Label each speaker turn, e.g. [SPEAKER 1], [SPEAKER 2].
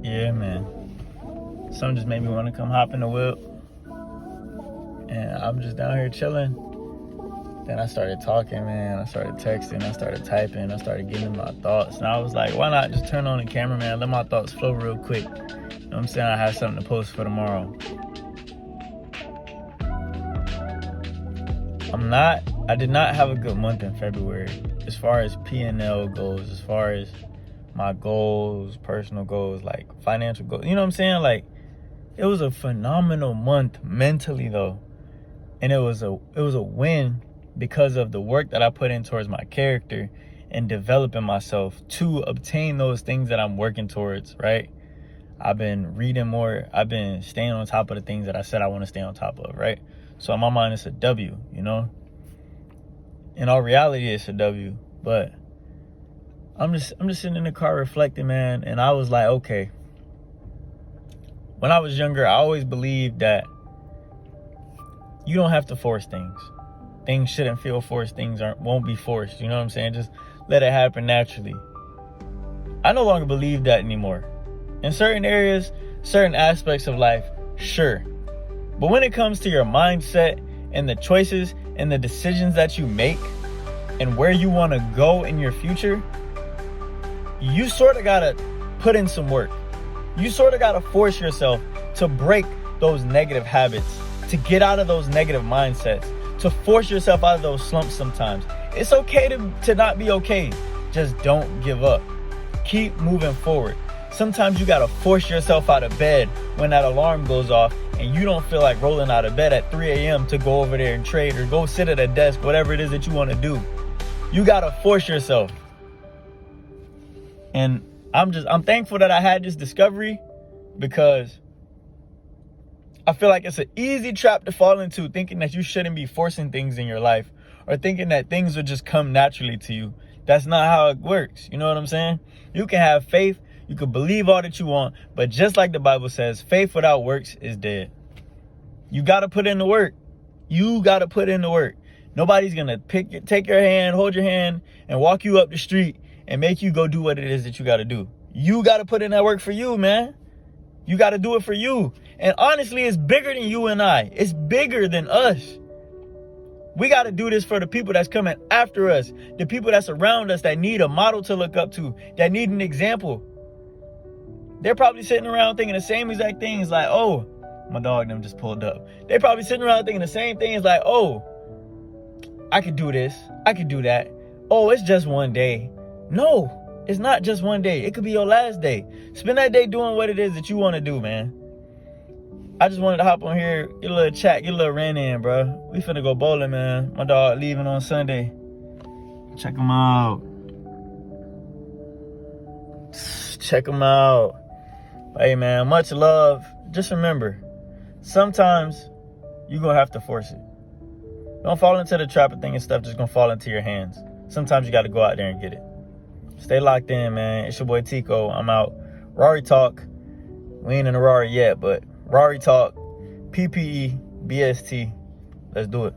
[SPEAKER 1] Yeah, man. Something just made me want to come hop in the whip. And I'm just down here chilling. Then I started talking, man. I started texting. I started typing. I started getting my thoughts. And I was like, why not just turn on the camera, man? Let my thoughts flow real quick. You know what I'm saying? I have something to post for tomorrow. I did not have a good month in February. As far as P&L goes, as far as my goals, personal goals, like financial goals. You know what I'm saying? Like, it was a phenomenal month mentally, though. And it was a win because of the work that I put in towards my character and developing myself to obtain those things that I'm working towards, right? I've been reading more. I've been staying on top of the things that I said I want to stay on top of, right? So in my mind, it's a W, you know? In all reality, it's a W. But I'm just sitting in the car reflecting, man. And I was like, okay. When I was younger, I always believed that you don't have to force things. Things shouldn't feel forced. Things won't be forced. You know what I'm saying? Just let it happen naturally. I no longer believe that anymore. In certain areas, certain aspects of life, sure. But when it comes to your mindset and the choices and the decisions that you make and where you want to go in your future, you sort of got to put in some work. You sort of got to force yourself to break those negative habits, to get out of those negative mindsets, to force yourself out of those slumps sometimes. It's okay to not be okay. Just don't give up. Keep moving forward. Sometimes you got to force yourself out of bed when that alarm goes off and you don't feel like rolling out of bed at 3 a.m. to go over there and trade or go sit at a desk, whatever it is that you want to do. You got to force yourself. And I'm thankful that I had this discovery, because I feel like it's an easy trap to fall into, thinking that you shouldn't be forcing things in your life or thinking that things will just come naturally to you. That's not how it works. You know what I'm saying? You can have faith. You can believe all that you want. But just like the Bible says, faith without works is dead. You got to put in the work. You got to put in the work. Nobody's going to take your hand, hold your hand, and walk you up the street and make you go do what it is that you got to do. You got to put in that work for you, man. You got to do it for you. And honestly, it's bigger than you and I. It's bigger than us. We got to do this for the people that's coming after us, the people that's around us that need a model to look up to, that need an example. They're probably sitting around thinking the same exact things, like, oh, my dog them just pulled up. They're probably sitting around thinking the same things, like, oh, I could do this. I could do that. Oh, it's just one day. No, it's not just one day. It could be your last day. Spend that day doing what it is that you want to do, man. I just wanted to hop on here, get a little chat, get a little rant in, bro. We finna go bowling, man. My dog leaving on Sunday. Check him out. Check him out. Hey, man, much love. Just remember, sometimes you're going to have to force it. Don't fall into the trap of thinking stuff just going to fall into your hands. Sometimes you got to go out there and get it. Stay locked in, man. It's your boy Tico. I'm out. Rari Talk. We ain't in a Rari yet, but Rari Talk. PPE. BST. Let's do it.